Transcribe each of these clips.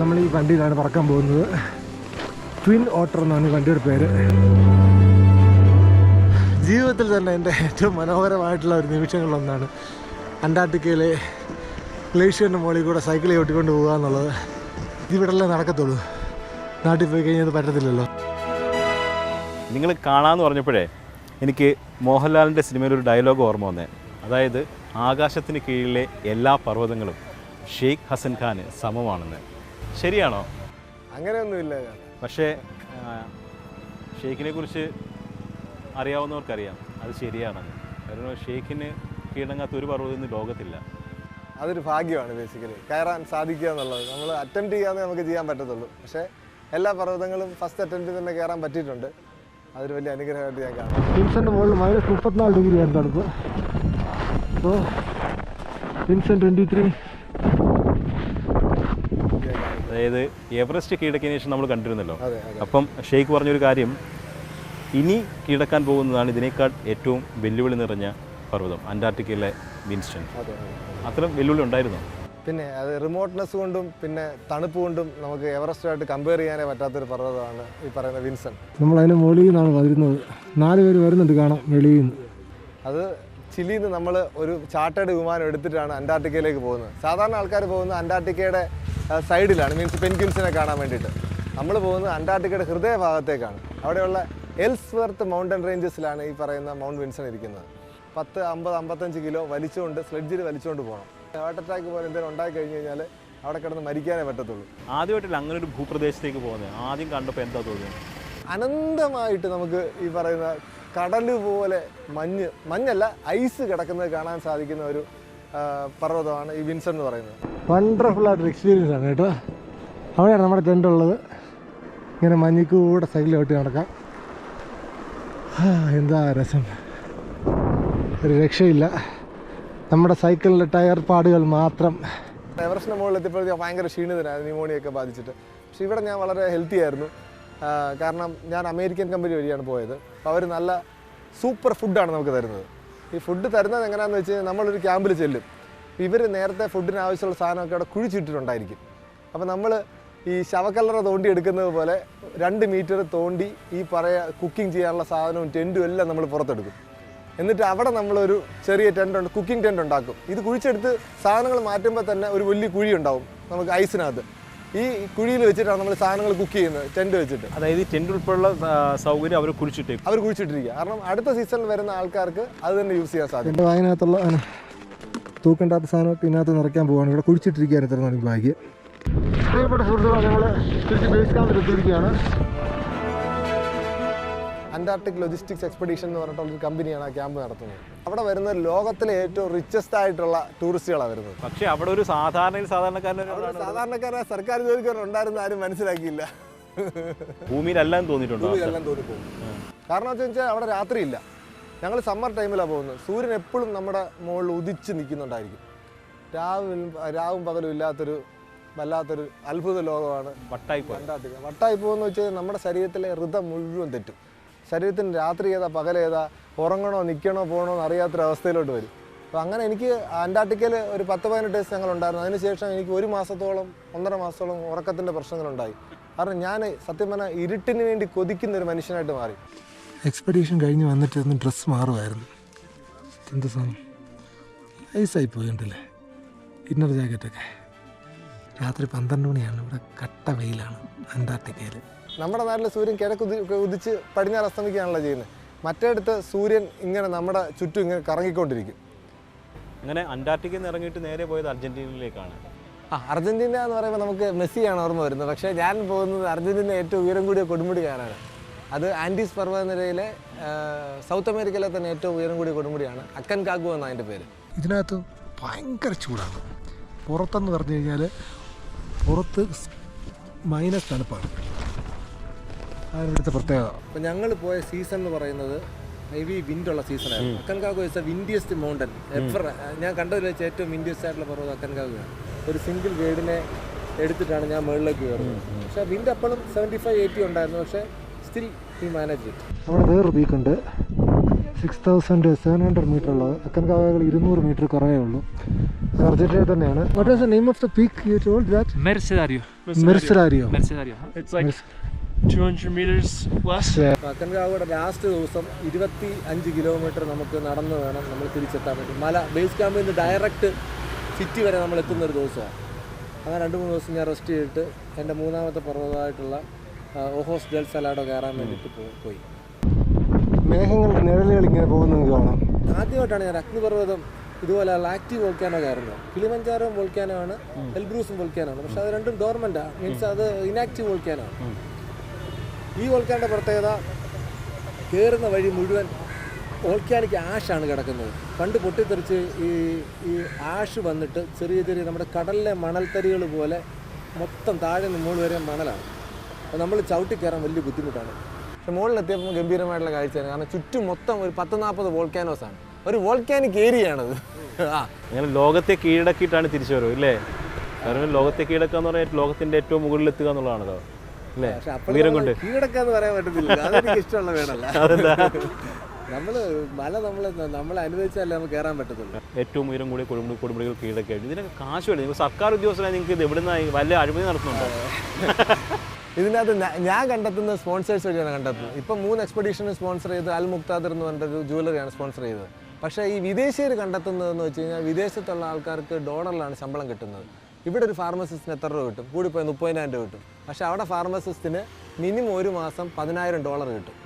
നമ്മൾ ഈ വണ്ടിയിലാണ് പറക്കാൻ പോകുന്നത്. ട്വിൻ ഓട്ടർ എന്നാണ് ഈ വണ്ടിയുടെ പേര്. ജീവിതത്തിൽ തന്നെ എൻ്റെ ഏറ്റവും മനോഹരമായിട്ടുള്ള ഒരു നിമിഷങ്ങളിലൊന്നാണ് അന്റാർട്ടിക്കയിലെ ഗ്ലേഷ്യറിൻ്റെ മുകളിൽ കൂടെ സൈക്കിൾ ചവിട്ടിക്കൊണ്ട് പോകുക എന്നുള്ളത്. ഇതിവിടെയല്ലേ നടക്കത്തുള്ളൂ, നാട്ടിൽ പോയി കഴിഞ്ഞാൽ അത് പറ്റത്തില്ലല്ലോ. നിങ്ങൾ കാണാമെന്ന് പറഞ്ഞപ്പോഴേ എനിക്ക് മോഹൻലാലിൻ്റെ സിനിമയിലൊരു ഡയലോഗ് ഓർമ്മ വന്നേ. അതായത് ആകാശത്തിന് കീഴിലെ എല്ലാ പർവ്വതങ്ങളും ഷെയ്ഖ് ഹസൻ ഖാന് സമമാണെന്ന്. ശരിയാണോ? അങ്ങനെയൊന്നുമില്ല. പക്ഷേ ഷെയ്ഖിനെ കുറിച്ച് അറിയാവുന്നവർക്കറിയാം അത് ശരിയാണെന്ന്. കാരണം ഷെയ്ഖിന് കീഴടങ്ങാത്ത ഒരു പർവ്വതം ലോകത്തില്ല. അതൊരു ഭാഗ്യമാണ് ബേസിക്കലി കയറാൻ സാധിക്കുക എന്നുള്ളത്. നമ്മൾ അറ്റംപ്റ്റ് ചെയ്യാതെ നമുക്ക് ചെയ്യാൻ പറ്റത്തുള്ളൂ. പക്ഷേ എല്ലാ പർവ്വതങ്ങളും ഫസ്റ്റ് അറ്റംപ്റ്റിൽ തന്നെ കയറാൻ പറ്റിയിട്ടുണ്ട്. അതൊരു വലിയ അനുഗ്രഹമായിട്ട് ഞാൻ കാണാം. വിൻസെൻ്റ് മുകളിൽ -34 ഡിഗ്രിയാണ് തണുപ്പ്. അപ്പോൾ വിൻസെൻ്റ് 23. അതായത് എവറസ്റ്റ് കീഴടക്കിയതിനു ശേഷം നമ്മൾ കണ്ടിരുന്നല്ലോ. അപ്പം ഷെയ്ഖ് പറഞ്ഞൊരു കാര്യം, ഇനി കീഴടക്കാൻ പോകുന്നതാണ് ഇതിനേക്കാൾ ഏറ്റവും വെല്ലുവിളി നിറഞ്ഞ പർവ്വതം അന്റാർട്ടിക്കയിലെ വിൻസ്റ്റൺ. അത്രയും വെല്ലുവിളി ഉണ്ടായിരുന്നു. പിന്നെ അത് റിമോട്ട്നെസ് കൊണ്ടും പിന്നെ തണുപ്പ് കൊണ്ടും നമുക്ക് എവറസ്റ്റുമായിട്ട് കമ്പയർ ചെയ്യാനേ പറ്റാത്തൊരു പർവ്വതമാണ് ഈ പറയുന്ന വിൻസൺ. നമ്മളതിന് മുകളിൽ നിന്നാണ് വരുന്നത്. 4 പേര് വരുന്നുണ്ട് കാണാം വെളിയിൽ നിന്ന്. അത് ചിലിയിൽ നിന്ന് നമ്മൾ ഒരു ചാർട്ടേഡ് വിമാനം എടുത്തിട്ടാണ് അന്റാർട്ടിക്കയിലേക്ക് പോകുന്നത്. സാധാരണ ആൾക്കാർ പോകുന്നത് അന്റാർട്ടിക്കയുടെ സൈഡിലാണ്, മീൻസ് പെൻഗ്വിൻസിനെ കാണാൻ വേണ്ടിയിട്ട്. നമ്മൾ പോകുന്നത് അന്റാർട്ടിക്കയുടെ ഹൃദയഭാഗത്തേക്കാണ്. അവിടെയുള്ള എൽസ്വർത്ത് മൗണ്ടൻ റേഞ്ചസിലാണ് ഈ പറയുന്ന മൗണ്ട് വിൻസൺ ഇരിക്കുന്നത്. 10, 50, 55 കിലോ വലിച്ചുകൊണ്ട് സ്ലെഡ്ജിൽ വലിച്ചുകൊണ്ട് പോകണം. ഹാർട്ട് അറ്റാക്ക് പോലെ എന്തെങ്കിലും ഉണ്ടായി കഴിഞ്ഞ് കഴിഞ്ഞാൽ അവിടെ കിടന്ന് മരിക്കാനേ പറ്റത്തുള്ളൂ. ആദ്യമായിട്ടല്ല അങ്ങനെ ഒരു ഭൂപ്രദേശത്തേക്ക് പോകുന്നത്. ആദ്യം കണ്ടപ്പോൾ എന്താ തോന്നുന്നത്? അനന്തമായിട്ട് നമുക്ക് ഈ പറയുന്ന കടല് പോലെ മഞ്ഞല്ല ഐസ് കിടക്കുന്നത് കാണാൻ സാധിക്കുന്ന ഒരു പർവ്വതമാണ് ഈ വിൻസൺ എന്ന് പറയുന്നത്. വണ്ടർഫുൾ ആയിട്ടൊരു എക്സ്പീരിയൻസ് ആണ് കേട്ടോ. അവിടെയാണ് നമ്മുടെ ടെൻ്റ് ഉള്ളത്. ഇങ്ങനെ മഞ്ഞിക്കൂടെ സൈക്കിൾ ചവിട്ടി നടക്കാം. എന്താ രസം, ഒരു രക്ഷയില്ല. നമ്മുടെ സൈക്കിളിൻ്റെ ടയർ പാടുകൾ മാത്രം. എവറസ്റ്റിന് മുകളിൽ എത്തിയപ്പോഴത്തേക്ക് ഭയങ്കര ക്ഷീണിതനായിരുന്നു, ന്യൂമോണിയൊക്കെ ബാധിച്ചിട്ട്. പക്ഷേ ഇവിടെ ഞാൻ വളരെ ഹെൽത്തി ആയിരുന്നു. കാരണം ഞാൻ അമേരിക്കൻ കമ്പനി വഴിയാണ് പോയത്. അപ്പോൾ അവർ നല്ല സൂപ്പർ ഫുഡാണ് നമുക്ക് തരുന്നത്. ഈ ഫുഡ് തരുന്നത് എങ്ങനെയാണെന്ന് വെച്ച് കഴിഞ്ഞാൽ നമ്മളൊരു ക്യാമ്പിൽ ചെല്ലും. ഇവർ നേരത്തെ ഫുഡിന് ആവശ്യമുള്ള സാധനമൊക്കെ അവിടെ കുഴിച്ചിട്ടിട്ടുണ്ടായിരിക്കും. അപ്പോൾ നമ്മൾ ഈ ശവക്കല്ലറ തോണ്ടി എടുക്കുന്നത് പോലെ 2 മീറ്റർ തോണ്ടി ഈ കുക്കിംഗ് ചെയ്യാനുള്ള സാധനവും ടെൻറ്റും എല്ലാം നമ്മൾ പുറത്തെടുക്കും. എന്നിട്ട് അവിടെ നമ്മളൊരു ചെറിയ ടെൻ്റ് കുക്കിംഗ് ടെൻ്റ് ഉണ്ടാക്കും. ഇത് കുഴിച്ചെടുത്ത് സാധനങ്ങൾ മാറ്റുമ്പോൾ തന്നെ ഒരു വലിയ കുഴി ഉണ്ടാവും നമുക്ക് ഐസിനകത്ത്. ഈ കുഴിയിൽ വെച്ചിട്ടാണ് നമ്മൾ സാധനങ്ങൾ കുക്ക് ചെയ്യുന്നത്, ടെൻ്റ് വെച്ചിട്ട്. അതായത് ഈ ടെൻ്റ് ഉൾപ്പെടെയുള്ള സൗകര്യം അവർ കുഴിച്ചിട്ടിരിക്കുക. കാരണം അടുത്ത സീസണിൽ വരുന്ന ആൾക്കാർക്ക് അത് തന്നെ യൂസ് ചെയ്യാൻ സാധിക്കും. എൻ്റെ വായനകത്തുള്ള തൂക്കണ്ടാത്ത സാധനമൊക്കെ ഇതിനകത്ത് നിറയ്ക്കാൻ പോവുകയാണ്. ഇവിടെ കുഴിച്ചിട്ടിരിക്കുകയാണ്. ഇത്ര നമുക്ക് ഭാഗ്യം. പ്രിയപ്പെട്ട സുഹൃത്തുക്കളെ, ഞങ്ങൾ തിരിച്ച് ബേസ് ക്യാമ്പിൽ എത്തിയിരിക്കുകയാണ്. അന്റാർട്ടിക് ലോജിസ്റ്റിക്സ് എക്സ്പെഡീഷൻ എന്ന് പറഞ്ഞിട്ടുള്ളൊരു കമ്പനിയാണ് ആ ക്യാമ്പ് നടത്തുന്നത്. അവിടെ വരുന്ന ലോകത്തിലെ ഏറ്റവും റിച്ചസ്റ്റ് ആയിട്ടുള്ള ടൂറിസ്റ്റുകളാണ് വരുന്നത്. പക്ഷേ അവിടെ ഒരു സാധാരണക്കാരായ സർക്കാർ ജോലിക്കാരുണ്ടായിരുന്ന ആരും മനസ്സിലാക്കിയില്ല. ഭൂമിയിലെല്ലാം തോന്നിയിട്ടുണ്ടോ? തോന്നിപ്പോകും. കാരണം എന്ന് വെച്ചാൽ അവിടെ രാത്രിയില്ല. ഞങ്ങൾ സമ്മർ ടൈമിലാണ് പോകുന്നത്. സൂര്യൻ എപ്പോഴും നമ്മുടെ മുകളിൽ ഉദിച്ച് നിൽക്കുന്നുണ്ടായിരിക്കും. രാവും പകലും ഇല്ലാത്തൊരു വല്ലാത്തൊരു അത്ഭുത ലോകമാണ് അന്റാർട്ടിക്ക. വട്ടായി പോകുമെന്ന് വെച്ച് കഴിഞ്ഞാൽ നമ്മുടെ ശരീരത്തിലെ ഋതം മുഴുവൻ തെറ്റും. ശരീരത്തിന് രാത്രി ഏതാ പകലേതാ, ഉറങ്ങണോ നിൽക്കണോ പോകണോ എന്ന് അറിയാത്തൊരവസ്ഥയിലോട്ട് വരും. അപ്പോൾ അങ്ങനെ എനിക്ക് അന്റാർട്ടിക്കയിൽ ഒരു 10-15 ഡേയ്സ് ഞങ്ങളുണ്ടായിരുന്നു. അതിനുശേഷം എനിക്ക് 1 മാസത്തോളം 1.5 മാസത്തോളം ഉറക്കത്തിൻ്റെ പ്രശ്നങ്ങളുണ്ടായി. കാരണം ഞാൻ സത്യം പറഞ്ഞാൽ ഇരുട്ടിന് വേണ്ടി കൊതിക്കുന്ന ഒരു മനുഷ്യനായിട്ട് മാറി. എക്സ്പെഡീഷൻ കഴിഞ്ഞ് വന്നിട്ട് ഒന്ന് ഡ്രസ്സ് മാറുമായിരുന്നു. എന്ത് സാധനം ഐസായി പോയിട്ടില്ലേ, ഇന്നർ ജാക്കറ്റൊക്കെ. രാത്രി 12 മണിയാണ്. ഇവിടെ കട്ട വെയിലാണ് അന്റാർട്ടിക്കയിൽ. നമ്മുടെ നാട്ടിൽ സൂര്യൻ കിഴക്ക് ഉദിച്ച് പടിഞ്ഞാറ് അസ്തമിക്കുകയാണല്ലോ ചെയ്യുന്നത്. മറ്റേടത്ത് സൂര്യൻ ഇങ്ങനെ നമ്മുടെ ചുറ്റും ഇങ്ങനെ കറങ്ങിക്കൊണ്ടിരിക്കും. അങ്ങനെ അന്റാർട്ടിക്കയിൽ നിന്ന് ഇറങ്ങിയിട്ട് നേരെ പോയത് അർജന്റീനയിലേക്കാണ്. അർജന്റീന എന്ന് പറയുമ്പോൾ നമുക്ക് മെസ്സിയാണ് ഓർമ്മ വരുന്നത്. പക്ഷേ ഞാൻ പോകുന്നത് അർജന്റീന ഏറ്റവും ഉയരം കൂടിയ കൊടുമുടി കാണാനാണ്. അത് ആൻഡീസ് പർവ്വതനിരയിലെ സൗത്ത് അമേരിക്കയിലെ തന്നെ ഏറ്റവും ഉയരം കൂടിയ കൊടുമുടിയാണ്. അക്കൻകാഗുവ എന്നാണ് അതിൻ്റെ പേര്. ഇതിനകത്ത് ഭയങ്കര ചൂടാണ്. പുറത്തെന്ന് പറഞ്ഞു കഴിഞ്ഞാൽ പുറത്ത് മൈനസ് തണുപ്പാണ്. അതിനടുത്ത പ്രത്യേകത. അപ്പോൾ ഞങ്ങൾ പോയ സീസൺ എന്ന് പറയുന്നത് ഹെവി വിൻഡുള്ള സീസണായിരുന്നു. Aconcagua is a windiest mountain ever. ഞാൻ കണ്ടതിൽ വെച്ച് ഏറ്റവും വിൻഡിയസ്റ്റ് ആയിട്ടുള്ള പർവ്വതം അക്കൻകാഗുവയാണ്. ഒരു സിംഗിൾ ഗൈഡിനെ എടുത്തിട്ടാണ് ഞാൻ മുകളിലേക്ക് കയറുന്നത്. പക്ഷേ വിൻഡ് അപ്പോഴും 75-80 ഉണ്ടായിരുന്നു. പക്ഷേ സ്റ്റിൽ ഈ മാനേജ് ചെയ്തു. അവിടെ വേറൊരു പീക്കുണ്ട്, 6,700 മീറ്റർ ഉള്ളത്. അക്കൻകാവകൾ 200 മീറ്റർ കുറവേ ഉള്ളൂ. അത് അർജന്റീന തന്നെയാണ്. What is the name of the peak you told that? Mercedario. മെർസലാരിയോ. Mercedario. It's like 200 meters less. അക്കൻകാവയുടെ last ദിവസം 25 കിലോമീറ്റർ നമുക്ക് നടന്ന് വേണം നമ്മൾ തിരിച്ചെത്താൻ പറ്റും. മല ബേസ് ക്യാമ്പിൽ നിന്ന് ഡയറക്റ്റ് സിറ്റി വരെ നമ്മൾ എത്തുന്ന ഒരു ദിവസമാണ്. അങ്ങനെ 2-3 ദിവസം ഞാൻ റെസ്റ്റ് ചെയ്തിട്ട് എൻ്റെ മൂന്നാമത്തെ പർവ്വതമായിട്ടുള്ള ഓഹോസ് ഡെൽ സലാഡോ കയറാൻ വേണ്ടിയിട്ട് പോയി. മേഘങ്ങളുടെ നിഴലുകൾ ഇങ്ങനെ പോകുന്നത് കാണാം. ആദ്യമായിട്ടാണ് ഞാൻ അഗ്നിപർവ്വതം ഇതുപോലെ ആക്റ്റീവ് വോൾക്കാനോ കയറുന്നത്. കിളിമഞ്ചാരോ വോൾക്കാനോ ആണ്, എൽബ്രൂസും വോൾക്കാനോ ആണ്. പക്ഷെ അത് രണ്ടും ഡോർമെൻ്റാണ്, മീൻസ് അത് ഇനാക്റ്റീവ് വോൾക്കാനോ ആണ്. ഈ വോൾക്കാൻ്റെ പ്രത്യേകത കയറുന്ന വഴി മുഴുവൻ വോൾക്കാനിക് ആഷാണ് കിടക്കുന്നത്. പണ്ട് പൊട്ടിത്തെറിച്ച് ഈ ആഷ് വന്നിട്ട് ചെറിയ ചെറിയ നമ്മുടെ കടലിലെ മണൽത്തരികൾ പോലെ മൊത്തം താഴെ നിന്ന് മുകളിൽ വരെ മണലാണ്. അപ്പോൾ നമ്മൾ ചവിട്ടി കയറാൻ വലിയ ബുദ്ധിമുട്ടാണ്. പക്ഷെ മുകളിലെത്തിയപ്പോൾ ഗംഭീരമായിട്ടുള്ള കാഴ്ചയാണ്. കാരണം ചുറ്റും മൊത്തം ഒരു 10-40 വോൾക്കാനോസാണ്. ഒരു വോൾക്കാനിക് ഏരിയയാണത്. അങ്ങനെ ലോകത്തെ കീഴടക്കിയിട്ടാണ് തിരിച്ചു വരും ഇല്ലേ? കാരണം ലോകത്തെ കീഴടക്കുക എന്ന് പറഞ്ഞാൽ ലോകത്തിൻ്റെ ഏറ്റവും മുകളിലെത്തുക എന്നുള്ളതാണല്ലോ അല്ലേ? ഉയരം കൊണ്ട് കീഴടക്കാന്ന് പറയാൻ പറ്റത്തില്ല. അതെനിക്ക് ഇഷ്ടമുള്ള വേണമല്ല. അതെന്താ? മല നമ്മളെ അനുവദിച്ചാലേ നമുക്ക് കയറാൻ പറ്റത്തുള്ളൂ. ഏറ്റവും ഉയരം കൂടി കൊടുമുടികൾ കീഴടക്കിയായിട്ട് ഇതിനൊക്കെ കാശ് വേണം. നിങ്ങൾ സർക്കാർ ഉദ്യോഗസ്ഥരായി നിങ്ങൾക്ക് ഇത് എവിടെ നിന്ന് വല്ല അഴിമതി നടത്തുന്നുണ്ടോ? ഇതിനകത്ത് ഞാൻ കണ്ടെത്തുന്ന സ്പോൺസേഴ്സ് വഴിയാണ് കണ്ടെത്തുന്നത്. ഇപ്പം 3 എക്സ്പെഡീഷന് സ്പോൺസർ ചെയ്ത് അൽ മുക്താദർ എന്ന് പറഞ്ഞൊരു ജ്വല്ലറിയാണ് സ്പോൺസർ ചെയ്തത്. പക്ഷേ ഈ വിദേശീയർ കണ്ടെത്തുന്നതെന്ന് വെച്ച് കഴിഞ്ഞാൽ വിദേശത്തുള്ള ആൾക്കാർക്ക് ഡോളറിലാണ് ശമ്പളം കിട്ടുന്നത്. ഇവിടെ ഒരു ഫാർമസിസ്റ്റിന് എത്ര രൂപ കിട്ടും? കൂടിപ്പോയി 30,000 രൂപ കിട്ടും. പക്ഷേ അവിടെ ഫാർമസിസ്റ്റിന് മിനിമം ഒരു മാസം $10,000 കിട്ടും.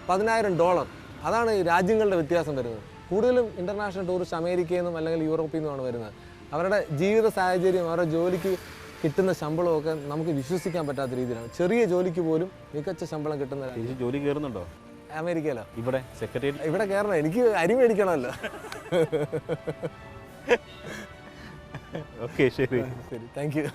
$10,000. അതാണ് ഈ രാജ്യങ്ങളുടെ വ്യത്യാസം വരുന്നത്. കൂടുതലും ഇൻ്റർനാഷണൽ ടൂറിസ്റ്റ് അമേരിക്കയിൽ നിന്നും അല്ലെങ്കിൽ യൂറോപ്പിൽ നിന്നുമാണ് വരുന്നത്. അവരുടെ ജീവിത സാഹചര്യം, അവരുടെ ജോലിക്ക് കിട്ടുന്ന ശമ്പളമൊക്കെ നമുക്ക് വിശ്വസിക്കാൻ പറ്റാത്ത രീതിയിലാണ്. ചെറിയ ജോലിക്ക് പോലും മികച്ച ശമ്പളം കിട്ടുന്ന ജോലി കയറുന്നുണ്ടോ അമേരിക്കയിലോ? ഇവിടെ സെക്രട്ടേറിയറ്റ് ഇവിടെ കയറണം. എനിക്ക് അരി മേടിക്കണമല്ലോ. ഓക്കെ, ശരി ശരി, താങ്ക് യു.